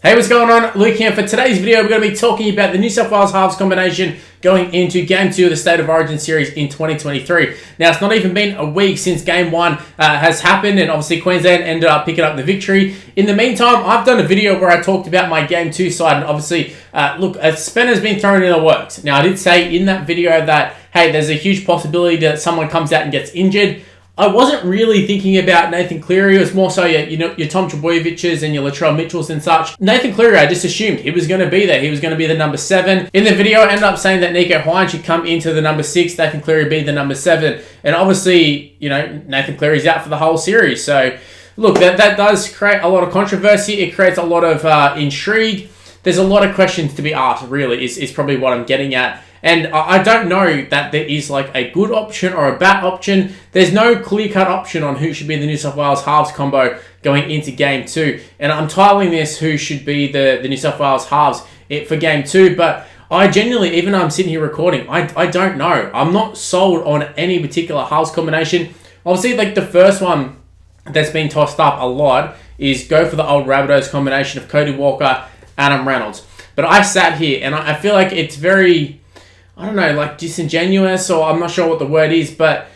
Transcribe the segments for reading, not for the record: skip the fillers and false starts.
Hey, what's going on? Luke here. For today's video, we're going to be talking about the New South Wales halves combination going into Game 2 of the State of Origin series in 2023. Now, it's not even been a week since Game 1 has happened, and obviously Queensland ended up picking up the victory. In the meantime, I've done a video where I talked about my Game 2 side, and obviously, look, a spanner's been thrown in the works. Now, I did say in that video that, hey, there's a huge possibility that someone comes out and gets injured. I wasn't really thinking about Nathan Cleary. It was more so your Tom Trebojeviches and your Latrell Mitchells and such. Nathan Cleary, I just assumed he was going to be there. He was going to be the number 7. In the video, I ended up saying that Nico Hines should come into the number 6, Nathan Cleary be the number 7. And obviously, Nathan Cleary's out for the whole series. So, look, that does create a lot of controversy. It creates a lot of intrigue. There's a lot of questions to be asked, really, is probably what I'm getting at. And I don't know that there is like a good option or a bad option. There's no clear-cut option on who should be the New South Wales halves combo going into Game 2. And I'm titling this who should be the New South Wales halves for Game 2. But I genuinely, even though I'm sitting here recording, I don't know. I'm not sold on any particular halves combination. Obviously, like the first one that's been tossed up a lot is go for the old Rabbitohs combination of Cody Walker, Adam Reynolds. But I sat here and I feel like it's very, I don't know, like disingenuous, or I'm not sure what the word is, but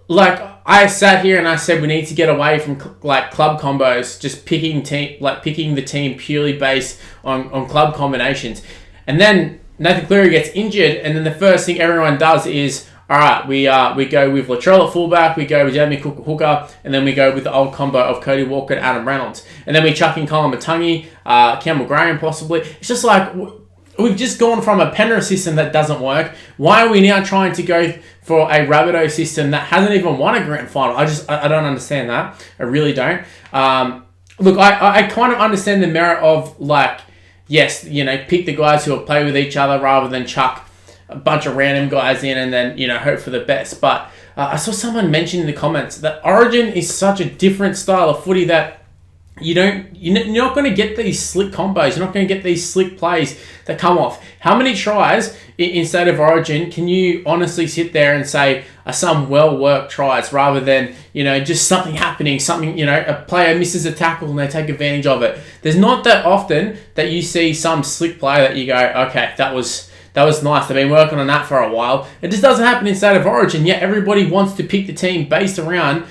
like I sat here and I said we need to get away from like club combos, just picking the team purely based on club combinations. And then Nathan Cleary gets injured, and then the first thing everyone does is, all right, we go with Latrell at fullback, we go with Jamie Cook at hooker, and then we go with the old combo of Cody Walker and Adam Reynolds. And then we chuck in Colin Matangi, Campbell Graham possibly. It's just like, we've just gone from a Penrith system that doesn't work. Why are we now trying to go for a Rabbitoh system that hasn't even won a grand final? I don't understand that. I really don't. Look, I kind of understand the merit of, like, yes, pick the guys who will play with each other rather than chuck a bunch of random guys in and then, hope for the best. But I saw someone mention in the comments that Origin is such a different style of footy that you're not going to get these slick combos. You're not going to get these slick plays that come off. How many tries in State of Origin can you honestly sit there and say are some well-worked tries rather than, just something happening, a player misses a tackle and they take advantage of it. There's not that often that you see some slick play that you go, okay, that was nice. They've been working on that for a while. It just doesn't happen in State of Origin, yet everybody wants to pick the team based around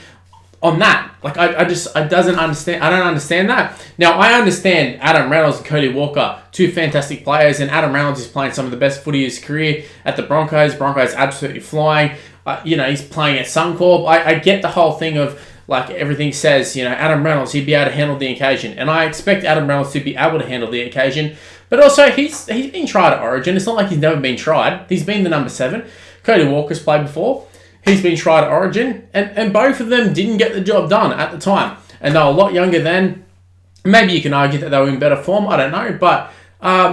on that. Like, I don't understand that. Now, I understand Adam Reynolds and Cody Walker, two fantastic players, and Adam Reynolds is playing some of the best footy of his career at the Broncos. Broncos absolutely flying. He's playing at Suncorp. I get the whole thing of, like, everything says, Adam Reynolds, he'd be able to handle the occasion. And I expect Adam Reynolds to be able to handle the occasion. But also, he's been tried at Origin. It's not like he's never been tried. He's been the number 7. Cody Walker's played before. He's been tried at Origin, and both of them didn't get the job done at the time. And they were a lot younger then. Maybe you can argue that they were in better form, I don't know. But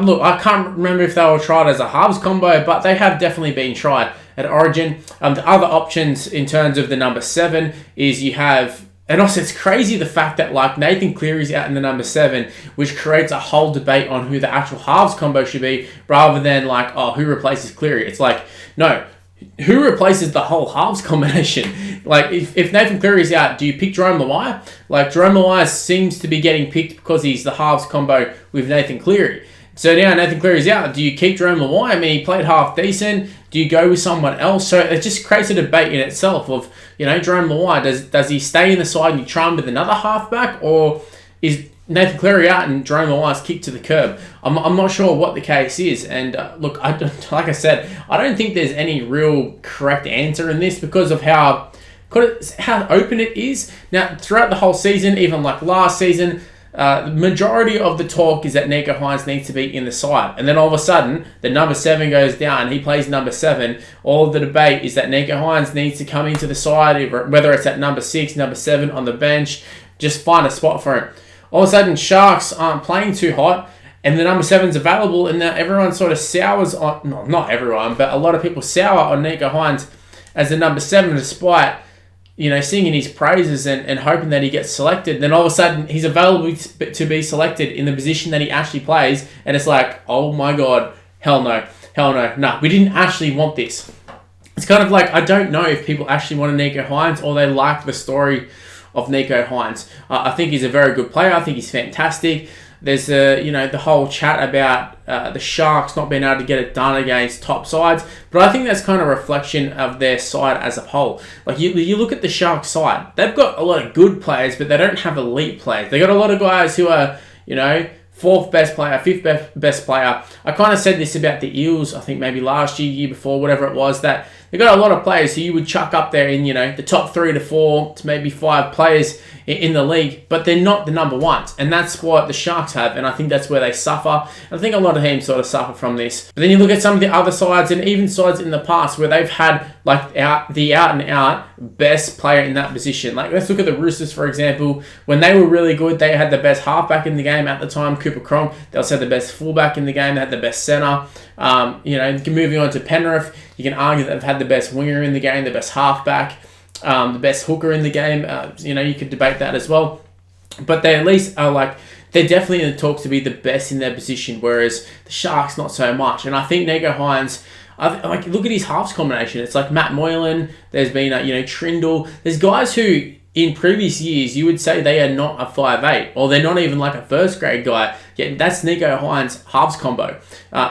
look, I can't remember if they were tried as a halves combo, but they have definitely been tried at Origin. The other options in terms of the number 7 is you have, and also it's crazy the fact that like Nathan Cleary's out in the number 7, which creates a whole debate on who the actual halves combo should be, rather than like, oh, who replaces Cleary? It's like, no, who replaces the whole halves combination? Like, if Nathan Cleary's out, do you pick Jerome Luai? Like, Jerome Luai seems to be getting picked because he's the halves combo with Nathan Cleary. So now Nathan Cleary's out. Do you keep Jerome Luai? I mean, he played half decent. Do you go with someone else? So it just creates a debate in itself of, Jerome Luai, does he stay in the side and you try him with another halfback? Or is Nathan Cleary out and Jerome Luai's kicked to the curb? I'm not sure what the case is. And look, like I said, I don't think there's any real correct answer in this because of how open it is. Now, throughout the whole season, even like last season, the majority of the talk is that Nico Hines needs to be in the side. And then all of a sudden, the number 7 goes down and he plays number 7. All of the debate is that Nico Hines needs to come into the side, whether it's at number 6, number 7 on the bench, just find a spot for him. All of a sudden, Sharks aren't playing too hot, and the number 7's available, and now everyone sort of sours on, no, not everyone, but a lot of people sour on Nico Hines as the number 7, despite, singing his praises and hoping that he gets selected. Then all of a sudden, he's available to be selected in the position that he actually plays, and it's like, oh my God, hell no, we didn't actually want this. It's kind of like, I don't know if people actually want a Nico Hines or they like the story of Nico Hines. I think he's a very good player. I think he's fantastic. There's the whole chat about the Sharks not being able to get it done against top sides, but I think that's kind of a reflection of their side as a whole. Like you look at the Sharks side, they've got a lot of good players, but they don't have elite players. They got a lot of guys who are fourth best player, fifth best player. I kind of said this about the Eels, I think maybe last year before, whatever it was, that they got a lot of players who you would chuck up there in, the top 3 to 4 to maybe 5 players in the league, but they're not the number ones. And that's what the Sharks have, and I think that's where they suffer. I think a lot of teams sort of suffer from this. But then you look at some of the other sides, and even sides in the past where they've had like the out and out best player in that position. Like let's look at the Roosters, for example. When they were really good, they had the best halfback in the game at the time, Cooper Cronk. They also had the best fullback in the game. They had the best centre. Moving on to Penrith, you can argue that they've had the best winger in the game, the best halfback, the best hooker in the game. You could debate that as well. But they at least are they're definitely in the talks to be the best in their position, whereas the Sharks not so much. And I think Nico Hines, look at his halves combination. It's like Matt Moylan. There's been Trindle. There's guys who in previous years you would say they are not a 5'8", or they're not even like a first grade guy. Yet that's Nico Hines' halves combo.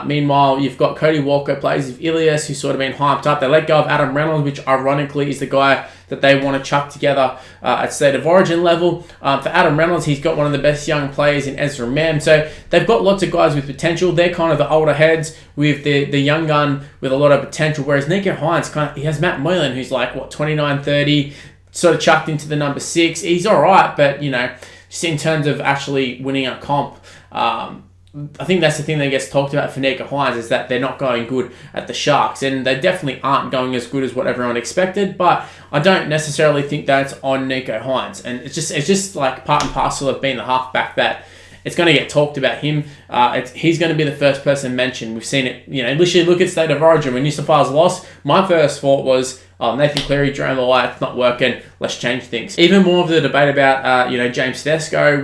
Meanwhile, you've got Cody Walker plays with Ilias, who's sort of been hyped up. They let go of Adam Reynolds, which ironically is the guy that they want to chuck together at State of Origin level. For Adam Reynolds, he's got one of the best young players in Ezra Mam. So they've got lots of guys with potential. They're kind of the older heads with the young gun with a lot of potential. Whereas Nico Hines, he has Matt Moylan, who's 29, 30, sort of chucked into the number 6. He's all right, but, just in terms of actually winning a comp, I think that's the thing that gets talked about for Nico Hines, is that they're not going good at the Sharks, and they definitely aren't going as good as what everyone expected. But I don't necessarily think that's on Nico Hines, and it's just like part and parcel of being the halfback that it's going to get talked about him. He's going to be the first person mentioned. We've seen it. Literally look at State of Origin when New South Wales lost. My first thought was, Nathan Cleary, Jerome Luai, it's not working. Let's change things. Even more of the debate about, James Tedesco.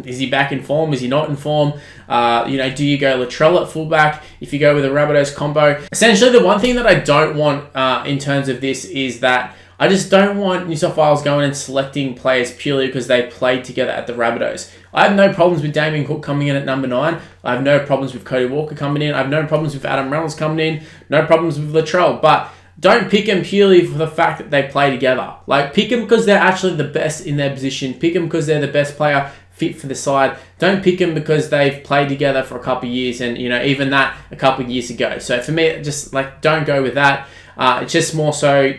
Is he back in form? Is he not in form? Do you go Latrell at fullback if you go with a Rabbitohs combo? Essentially, the one thing that I don't want in terms of this is that I just don't want New South Wales going and selecting players purely because they played together at the Rabbitohs. I have no problems with Damien Cook coming in at number 9. I have no problems with Cody Walker coming in. I have no problems with Adam Reynolds coming in. No problems with Latrell. But don't pick them purely for the fact that they play together. Pick them because they're actually the best in their position. Pick them because they're the best player fit for the side. Don't pick them because they've played together for a couple of years, and even that a couple of years ago. So for me, just don't go with that. It's just more so,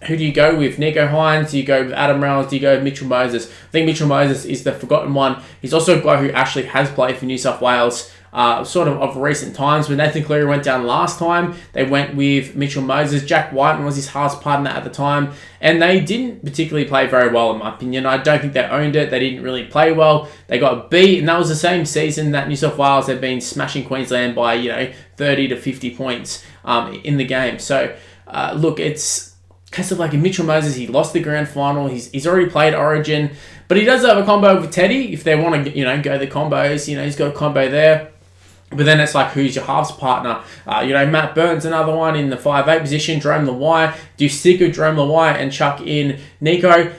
who do you go with? Nico Hines? Do you go with Adam Reynolds? Do you go with Mitchell Moses? I think Mitchell Moses is the forgotten one. He's also a guy who actually has played for New South Wales sort of recent times. When Nathan Cleary went down last time, they went with Mitchell Moses. Jack Whiten was his halves partner at the time, and they didn't particularly play very well, in my opinion. I don't think they owned it. They didn't really play well. They got beat, and that was the same season that New South Wales had been smashing Queensland by 30 to 50 points in the game. So look, it's case of in Mitchell Moses, he lost the grand final. He's already played Origin, but he does have a combo with Teddy if they want to go the combos. He's got a combo there. But then it's who's your halves partner? Matt Burns, another one in the 5'8" position. Jerome Luai. Do you stick with Jerome Luai and chuck in Nico?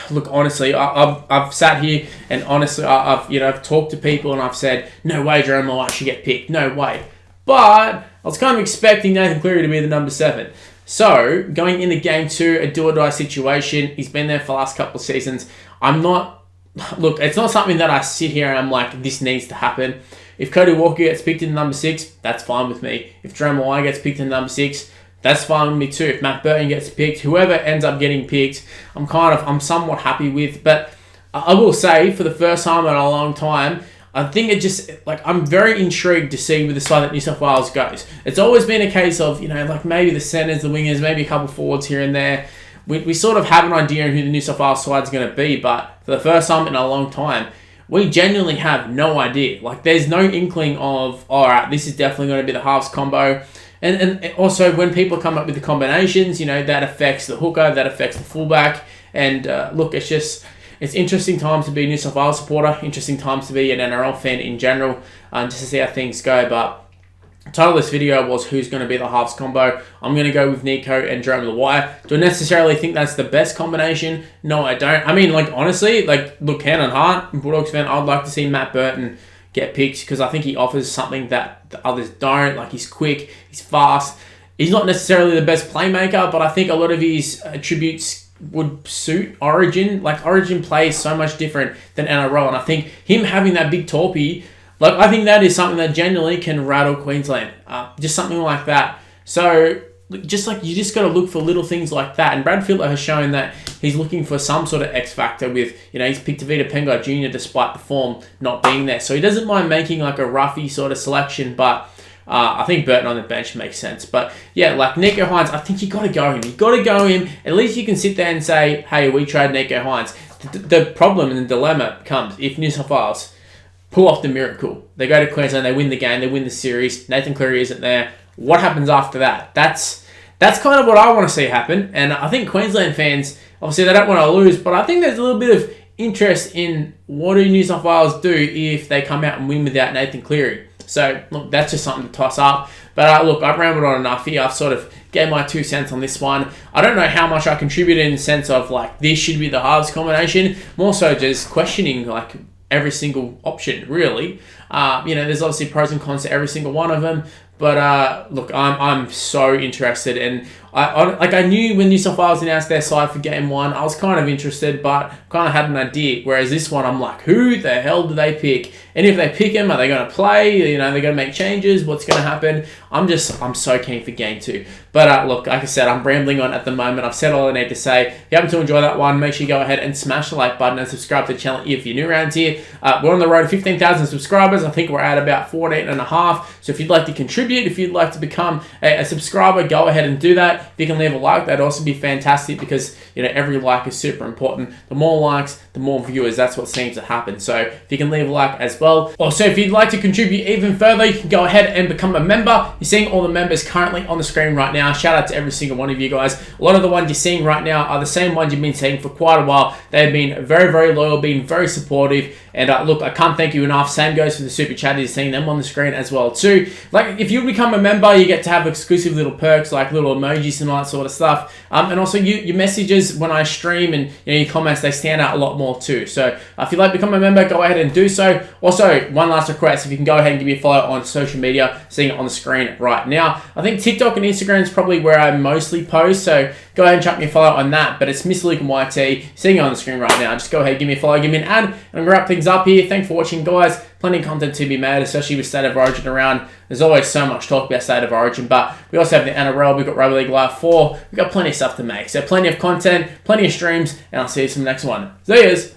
Look, honestly, I've sat here and honestly, I've talked to people and I've said, no way Jerome Luai should get picked. No way. But I was kind of expecting Nathan Cleary to be the number 7. So, going into Game 2, a do-or-die situation. He's been there for the last couple of seasons. Look, it's not something that I sit here and I'm like, this needs to happen. If Cody Walker gets picked in number 6, that's fine with me. If Jerome Luai gets picked in number 6, that's fine with me too. If Matt Burton gets picked, whoever ends up getting picked, I'm somewhat happy with. But I will say, for the first time in a long time, I think it just, I'm very intrigued to see with the side that New South Wales goes. It's always been a case of, maybe the centres, the wingers, maybe a couple forwards here and there. We sort of have an idea on who the New South Wales side's going to be, but for the first time in a long time, we genuinely have no idea. There's no inkling of, all right, this is definitely going to be the halves combo. And also, when people come up with the combinations, that affects the hooker, that affects the fullback. And look, it's interesting times to be a New South Wales supporter, interesting times to be an NRL fan in general, just to see how things go. But Title of this video was who's going to be the halves combo. I'm going to go with Nico and Jerome Luai. Do I necessarily think that's the best combination? No, I don't. I mean, like, honestly, like, look, hand on heart, Bulldogs fan, I'd like to see Matt Burton get picked because I think he offers something that the others don't. Like, he's quick, he's fast. He's not necessarily the best playmaker, but I think a lot of his attributes would suit Origin. Like, Origin plays so much different than NRL, and I think him having that big torpy, like, I think that is something that genuinely can rattle Queensland. Just something like that. So, just like, you just got to look for little things like that. And Brad Fittler has shown that he's looking for some sort of X factor with, he's picked Tavita Pengai Jr. despite the form not being there. So he doesn't mind making like a roughy sort of selection, but I think Burton on the bench makes sense. But yeah, like Nico Hines, I think you got to go him. You got to go him. At least you can sit there and say, hey, we tried Nico Hines. The problem and the dilemma comes if New South Wales pull off the miracle. They go to Queensland, they win the game, they win the series. Nathan Cleary isn't there. What happens after that? That's kind of what I want to see happen. And I think Queensland fans, obviously they don't want to lose, but I think there's a little bit of interest in what do New South Wales do if they come out and win without Nathan Cleary. So, look, that's just something to toss up. But look, I've rambled on enough here. I've sort of gave my 2 cents on this one. I don't know how much I contributed in the sense of, like, this should be the halves combination. More so just questioning, like, every single option, really. There's obviously pros and cons to every single one of them. But look, I'm so interested, and I knew when New South Wales announced their side for game 1, I was kind of interested, but kind of had an idea. Whereas this one, I'm like, who the hell do they pick? And if they pick him, are they going to play? They're going to make changes. What's going to happen? I'm so keen for game 2. But look, like I said, I'm rambling on at the moment. I've said all I need to say. If you happen to enjoy that one, make sure you go ahead and smash the like button and subscribe to the channel if you're new around here. We're on the road to 15,000 subscribers. I think we're at about 14.5. So if you'd like to contribute, if you'd like to become a subscriber, go ahead and do that. If you can leave a like, that'd also be fantastic because every like is super important. The more likes, the more viewers. That's what seems to happen. So if you can leave a like as well. Also, if you'd like to contribute even further, you can go ahead and become a member. You're seeing all the members currently on the screen right now. Shout out to every single one of you guys. A lot of the ones you're seeing right now are the same ones you've been seeing for quite a while. They've been very, very loyal, been very supportive. And look, I can't thank you enough. Same goes for the super chat. You're seeing them on the screen as well too. Like, if you become a member, you get to have exclusive little perks like little emojis and all that sort of stuff. And also your messages when I stream and your comments, they stand out a lot more too. So if you'd like to become a member, go ahead and do so. Also, one last request, if you can go ahead and give me a follow on social media, seeing it on the screen right now. I think TikTok and Instagram is probably where I mostly post, so go ahead and chuck me a follow on that. But it's Mr. Luke and YT, seeing it on the screen right now. Just go ahead, give me a follow, give me an ad, and I'm going to wrap things up here. Thanks for watching, guys. Plenty of content to be made, especially with State of Origin around. There's always so much talk about State of Origin, but we also have the NRL, we've got Rugby League Live 4, we've got plenty of stuff to make. So plenty of content, plenty of streams, and I'll see you in the next one. See yous!